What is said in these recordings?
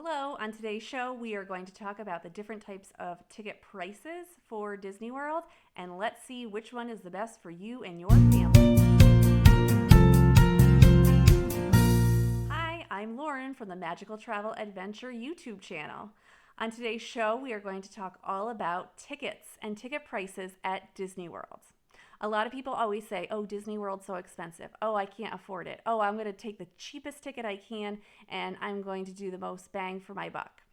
Hello, on today's show, we are going to talk about the different types of ticket prices for Disney World, and let's see which one is the best for you and your family. Hi, I'm Lauren from the Magical Travel Adventure YouTube channel. On today's show, we are going to talk all about tickets and ticket prices at Disney World. A lot of people always say, oh, Disney World's so expensive. Oh, I can't afford it. Oh, I'm going to take the cheapest ticket I can and I'm going to do the most bang for my buck.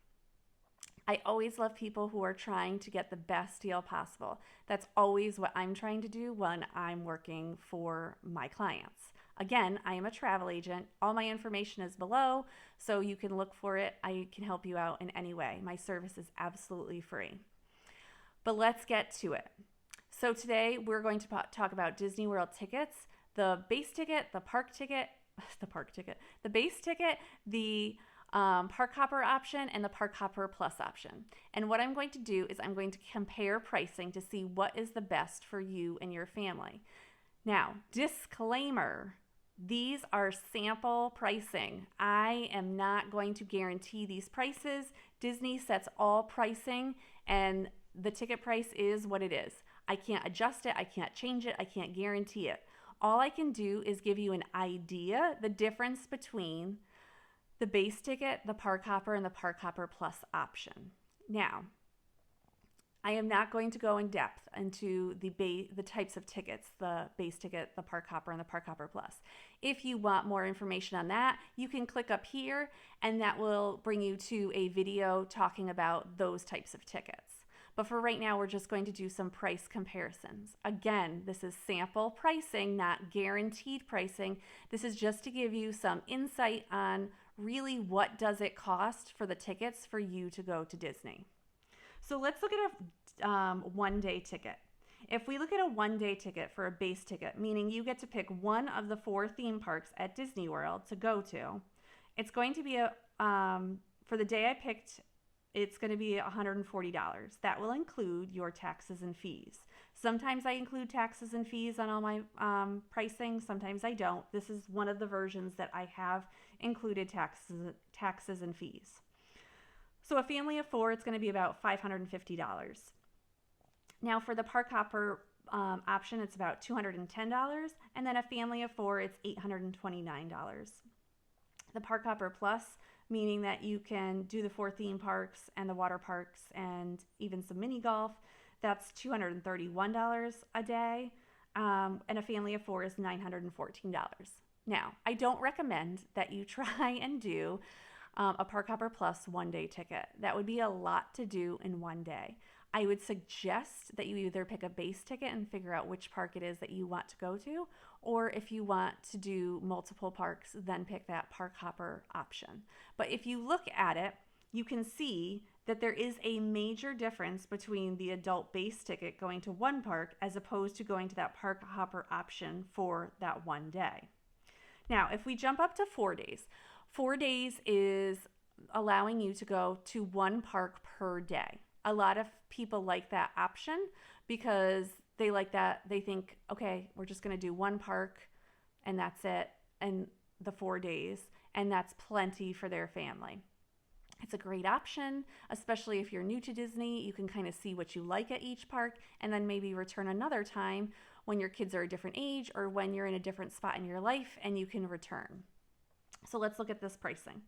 I always love people who are trying to get the best deal possible. That's always what I'm trying to do when I'm working for my clients. Again, I am a travel agent. All my information is below, so you can look for it. I can help you out in any way. My service is absolutely free. But let's get to it. So today we're going to talk about Disney World tickets, the base ticket, the park ticket, the base ticket, the park hopper option, and the park hopper plus option. And what I'm going to do is I'm going to compare pricing to see what is the best for you and your family. Now, disclaimer, these are sample pricing. I am not going to guarantee these prices. Disney sets all pricing and the ticket price is what it is. I can't adjust it, I can't change it, I can't guarantee it. All I can do is give you an idea, the difference between the base ticket, the park hopper, and the park hopper plus option. Now, I am not going to go in depth into the types of tickets, the base ticket, the park hopper, and the park hopper plus. If you want more information on that, you can click up here and that will bring you to a video talking about those types of tickets. But for right now, we're just going to do some price comparisons. Again, this is sample pricing, not guaranteed pricing. This is just to give you some insight on really what does it cost for the tickets for you to go to Disney. So let's look at a one-day ticket. If we look at a one-day ticket for a base ticket, meaning you get to pick one of the 4 theme parks at Disney World to go to, it's going to be for the day I picked, it's going to be $140. That will include your taxes and fees. Sometimes I include taxes and fees on all my pricing. Sometimes I don't. This is one of the versions that I have included taxes and fees. So a family of 4, it's going to be about $550. Now for the park hopper option, it's about $210. And then a family of 4, it's $829. The park hopper plus, meaning that you can do the 4 theme parks and the water parks and even some mini golf, that's $231 a day. And a family of 4 is $914. Now, I don't recommend that you try and do a park hopper plus one-day ticket. That would be a lot to do in one day. I would suggest that you either pick a base ticket and figure out which park it is that you want to go to, or if you want to do multiple parks, then pick that park hopper option. But if you look at it, you can see that there is a major difference between the adult base ticket going to one park as opposed to going to that park hopper option for that one day. Now, if we jump up to 4 days, 4 days is allowing you to go to one park per day. A lot of people like that option because they like that. They think, okay, we're just going to do one park and that's it, and the 4 days, and that's plenty for their family. It's a great option, especially if you're new to Disney. You can kind of see what you like at each park and then maybe return another time when your kids are a different age or when you're in a different spot in your life and you can return. So let's look at this pricing.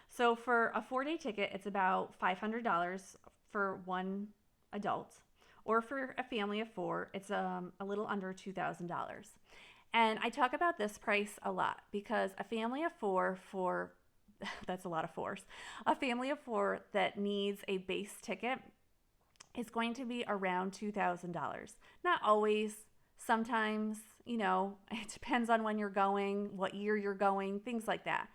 So for a 4-day ticket, it's about $500 for one adult, or for a family of 4, it's a little under $2,000. And I talk about this price a lot because a family of 4 for that's a lot of 4s. A family of 4 that needs a base ticket is going to be around $2,000. Not always. Sometimes, it depends on when you're going, what year you're going, things like that.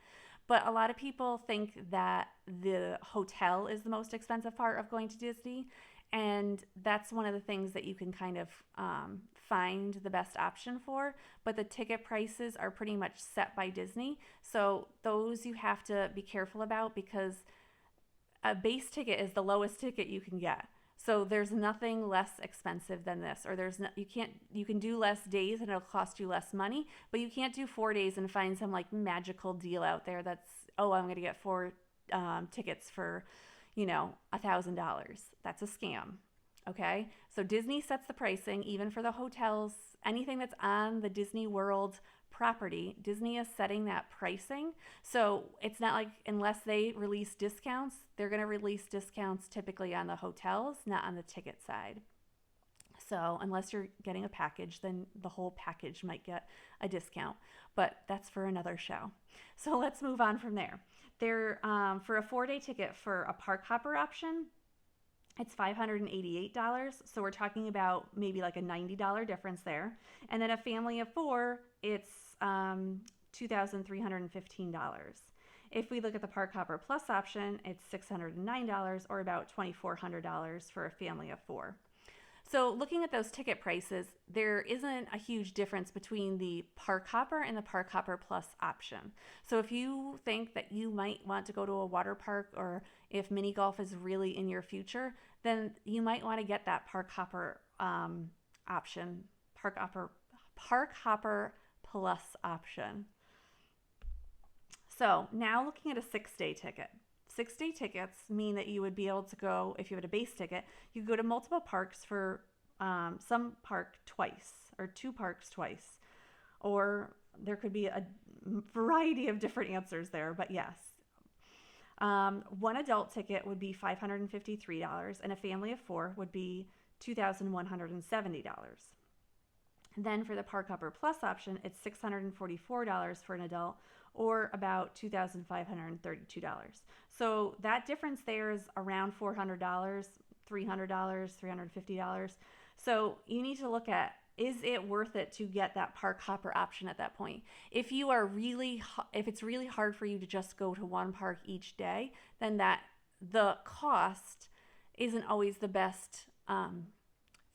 But a lot of people think that the hotel is the most expensive part of going to Disney. And that's one of the things that you can kind of find the best option for. But the ticket prices are pretty much set by Disney. So those you have to be careful about because a base ticket is the lowest ticket you can get. So there's nothing less expensive than this, or you can do less days and it'll cost you less money, but you can't do 4 days and find some like magical deal out there that's, oh, I'm going to get tickets for, $1,000. That's a scam. Okay. So Disney sets the pricing even for the hotels, anything that's on the Disney World property. Disney is setting that pricing. So it's not like unless they release discounts, they're going to release discounts typically on the hotels, not on the ticket side. So unless you're getting a package, then the whole package might get a discount, but that's for another show. So let's move on from there. For a 4-day ticket for a park hopper option, it's $588. So we're talking about maybe like a $90 difference there. And then a family of 4, it's $2,315. If we look at the Park Hopper Plus option, it's $609 or about $2,400 for a family of 4. So looking at those ticket prices, there isn't a huge difference between the Park Hopper and the Park Hopper Plus option. So if you think that you might want to go to a water park, or if mini golf is really in your future, then you might want to get that Park Hopper option, Park Hopper Plus option. So now looking at a 6-day ticket. 6-day tickets mean that you would be able to go, if you had a base ticket, you could go to multiple parks for some park twice or 2 parks twice. Or there could be a variety of different answers there, but yes. One adult ticket would be $553 and a family of 4 would be $2,170. Then for the Park Hopper Plus option, it's $644 for an adult or about $2,532. So that difference there is around $400, $300, $350. So you need to look at, is it worth it to get that Park Hopper option at that point? If it's really hard for you to just go to one park each day, then the cost isn't always the best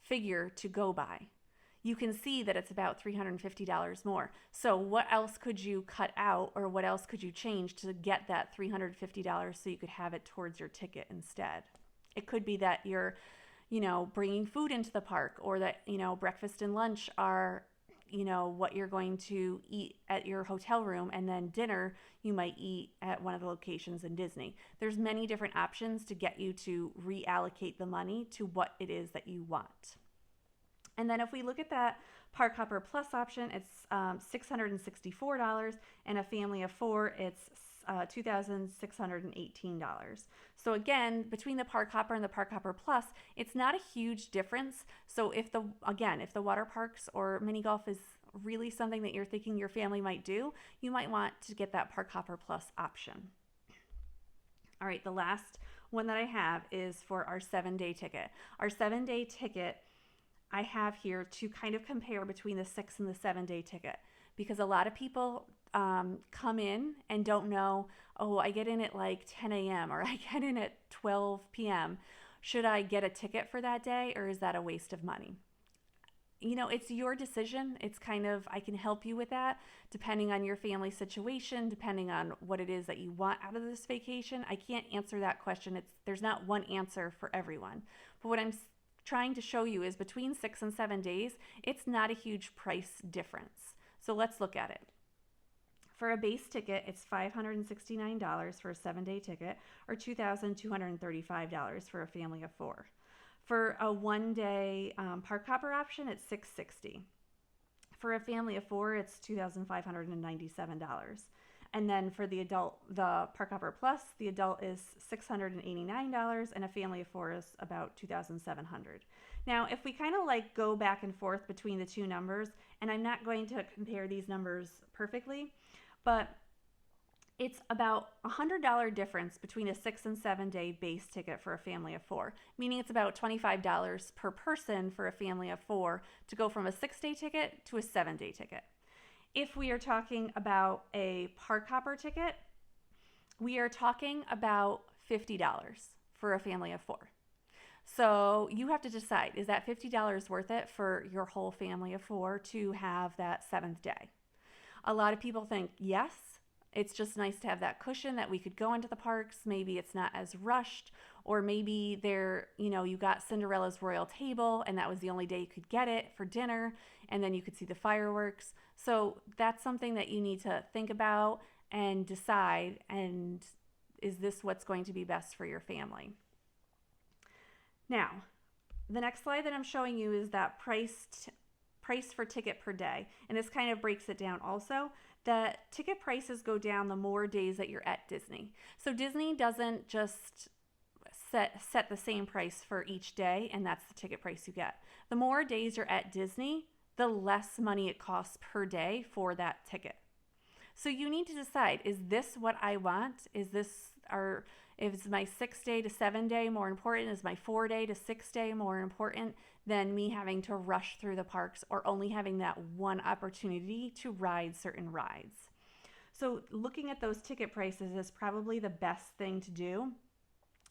figure to go by. You can see that it's about $350 more. So what else could you cut out, or what else could you change to get that $350 so you could have it towards your ticket instead? It could be that you're, bringing food into the park, or that, breakfast and lunch are, what you're going to eat at your hotel room, and then dinner you might eat at one of the locations in Disney. There's many different options to get you to reallocate the money to what it is that you want. And then if we look at that Park Hopper Plus option, it's $664, and a family of 4, it's $2,618. So again, between the Park Hopper and the Park Hopper Plus, it's not a huge difference. So if the water parks or mini golf is really something that you're thinking your family might do, you might want to get that Park Hopper Plus option. All right, the last one that I have is for our 7-day ticket. Our 7-day ticket I have here to kind of compare between the 6 and the 7-day ticket, because a lot of people come in and don't know, I get in at like 10 a.m. or I get in at 12 p.m. Should I get a ticket for that day, or is that a waste of money? It's your decision. It's kind of, I can help you with that depending on your family situation, depending on what it is that you want out of this vacation. I can't answer that question. There's not one answer for everyone. But what I'm trying to show you is between 6 and 7 days, it's not a huge price difference. So let's look at it. For a base ticket, it's $569 for a 7-day ticket, or $2,235 for a family of 4. For a 1-day Park Hopper option, it's $660. For a family of 4, it's $2,597. And then for the adult, the Park Hopper Plus, the adult is $689, and a family of 4 is about $2,700. Now, if we kind of like go back and forth between the two numbers, and I'm not going to compare these numbers perfectly, but it's about $100 difference between a 6 and 7-day base ticket for a family of 4, meaning it's about $25 per person for a family of 4 to go from a 6-day ticket to a 7-day ticket. If we are talking about a Park Hopper ticket, we are talking about $50 for a family of 4. So you have to decide, is that $50 worth it for your whole family of 4 to have that 7th day? A lot of people think yes. It's just nice to have that cushion that we could go into the parks. Maybe it's not as rushed, or maybe you got Cinderella's Royal Table and that was the only day you could get it for dinner, and then you could see the fireworks. So that's something that you need to think about and decide, and is this what's going to be best for your family? Now, the next slide that I'm showing you is that price for ticket per day. And this kind of breaks it down also. The ticket prices go down the more days that you're at Disney. So Disney doesn't just set the same price for each day, and that's the ticket price you get. The more days you're at Disney, the less money it costs per day for that ticket. So you need to decide, is this what I want? Is my 6 day to 7 day more important? Is my 4 day to 6 day more important than me having to rush through the parks or only having that one opportunity to ride certain rides? So looking at those ticket prices is probably the best thing to do,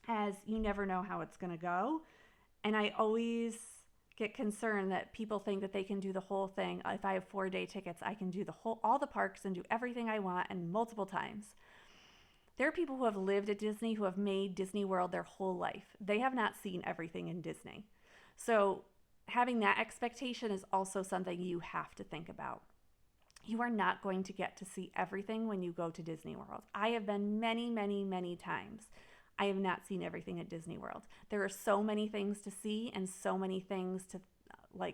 as you never know how it's going to go. And I always get concerned that people think that they can do the whole thing. If I have 4 day tickets, I can do all the parks and do everything I want and multiple times. There are people who have lived at Disney who have made Disney World their whole life. They have not seen everything in Disney. So having that expectation is also something you have to think about. You are not going to get to see everything when you go to Disney World. I have been many, many, many times. I have not seen everything at Disney World. There are so many things to see and so many things to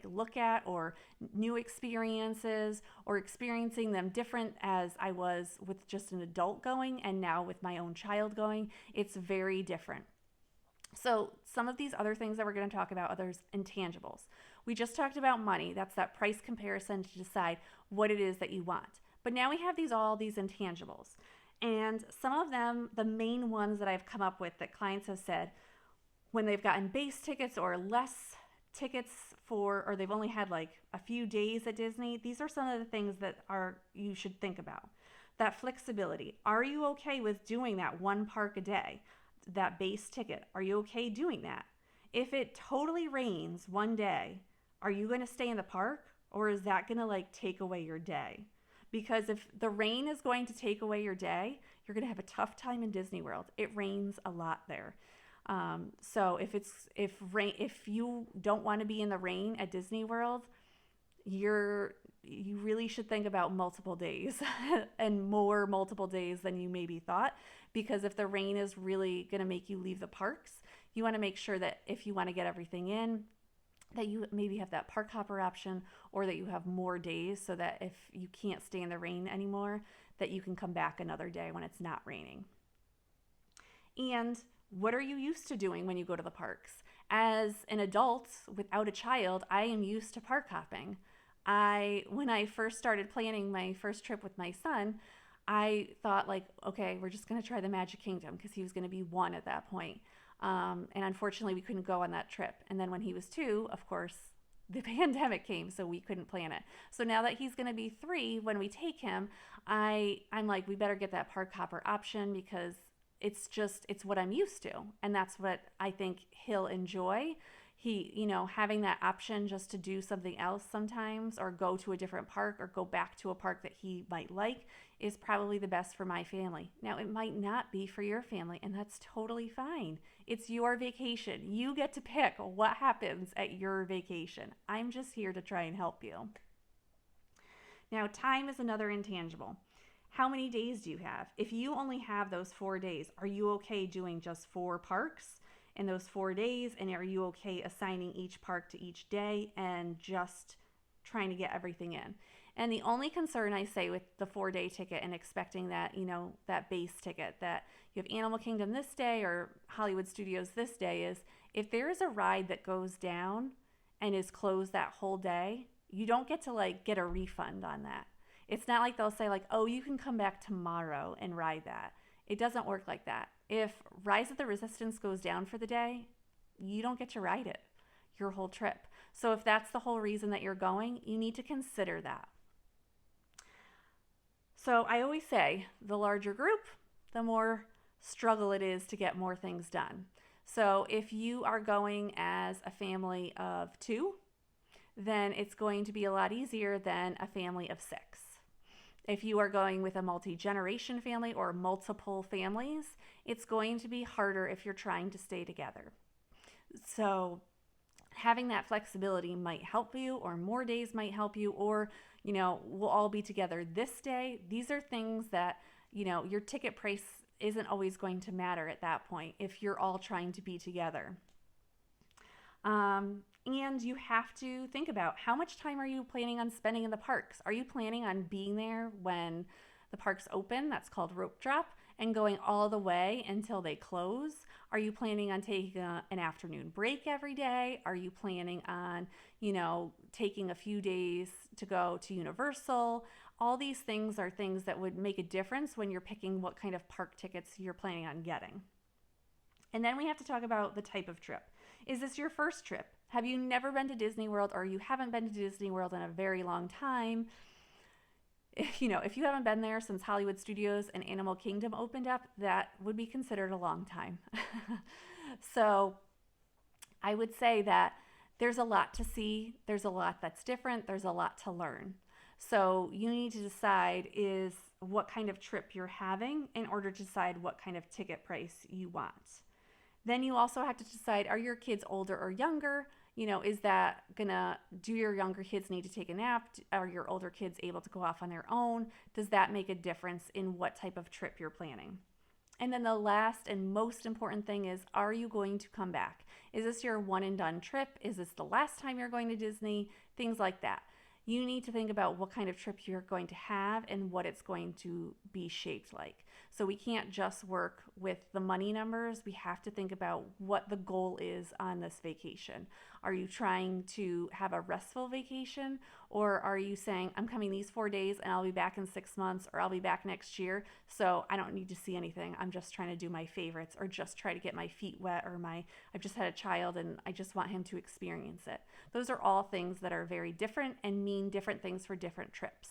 look at, or new experiences, or experiencing them different as I was with just an adult going and now with my own child going. It's very different. So some of these other things that we're going to talk about, others intangibles. We just talked about money. That's that price comparison to decide what it is that you want. But now we have all these intangibles. And some of them, the main ones that I've come up with that clients have said when they've gotten base tickets or less tickets or they've only had a few days at Disney, these are some of the things that you should think about. That flexibility. Are you okay with doing that one park a day? That base ticket. Are you okay doing that? If it totally rains one day, are you going to stay in the park, or is that going to take away your day? Because if the rain is going to take away your day, you're going to have a tough time in Disney World. It rains a lot there. So if you don't want to be in the rain at Disney World, you really should think about multiple days and more multiple days than you maybe thought. Because if the rain is really going to make you leave the parks, you want to make sure that if you want to get everything in, that you maybe have that park hopper option, or that you have more days so that if you can't stay in the rain anymore, that you can come back another day when it's not raining. And what are you used to doing when you go to the parks? As an adult without a child, I am used to park hopping. When I first started planning my first trip with my son, I thought okay, we're just going to try the Magic Kingdom because he was going to be 1 at that point. And unfortunately, we couldn't go on that trip. And then when he was 2, of course, the pandemic came, so we couldn't plan it. So now that he's going to be 3, when we take him, I'm we better get that park hopper option because it's what I'm used to. And that's what I think he'll enjoy. Having that option just to do something else sometimes, or go to a different park, or go back to a park that he might like, is probably the best for my family. Now, it might not be for your family, and that's totally fine. It's your vacation. You get to pick what happens at your vacation. I'm just here to try and help you. Now, time is another intangible. How many days do you have? If you only have those 4 days, are you okay doing just 4 parks in those 4 days? And are you okay assigning each park to each day and just trying to get everything in? And the only concern I say with the 4-day ticket and expecting that, that base ticket, that you have Animal Kingdom this day or Hollywood Studios this day, is if there is a ride that goes down and is closed that whole day, you don't get to get a refund on that. It's not like they'll say oh, you can come back tomorrow and ride that. It doesn't work like that. If Rise of the Resistance goes down for the day, you don't get to ride it your whole trip. So if that's the whole reason that you're going, you need to consider that. So I always say the larger group, the more struggle it is to get more things done. So if you are going as a family of 2, then it's going to be a lot easier than a family of 6. If you are going with a multi-generation family or multiple families, it's going to be harder if you're trying to stay together. So having that flexibility might help you, or more days might help you, or, we'll all be together this day. These are things that, your ticket price isn't always going to matter at that point if you're all trying to be together. And you have to think about how much time are you planning on spending in the parks? Are you planning on being there when the parks open? That's called rope drop, and going all the way until they close? Are you planning on taking an afternoon break every day? Are you planning on, taking a few days to go to Universal? All these things are things that would make a difference when you're picking what kind of park tickets you're planning on getting. And then we have to talk about the type of trip. Is this your first trip? Have you never been to Disney World, or you haven't been to Disney World in a very long time? If you haven't been there since Hollywood Studios and Animal Kingdom opened up, that would be considered a long time. So I would say that there's a lot to see. There's a lot that's different. There's a lot to learn. So you need to decide is what kind of trip you're having in order to decide what kind of ticket price you want. Then you also have to decide, are your kids older or younger? Is that do your younger kids need to take a nap? Are your older kids able to go off on their own? Does that make a difference in what type of trip you're planning? And then the last and most important thing is, are you going to come back? Is this your one and done trip? Is this the last time you're going to Disney? Things like that. You need to think about what kind of trip you're going to have and what it's going to be shaped like. So we can't just work with the money numbers. We have to think about what the goal is on this vacation. Are you trying to have a restful vacation, or are you saying, I'm coming these 4 days and I'll be back in 6 months, or I'll be back next year, so I don't need to see anything. I'm just trying to do my favorites, or just try to get my feet wet, or I've just had a child and I just want him to experience it. Those are all things that are very different and mean different things for different trips.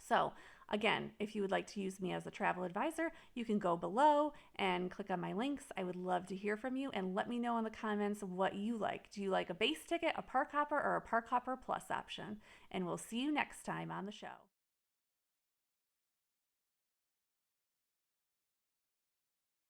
So again, if you would like to use me as a travel advisor, you can go below and click on my links. I would love to hear from you, and let me know in the comments what you like. Do you like a base ticket, a park hopper, or a park hopper plus option? And we'll see you next time on the show.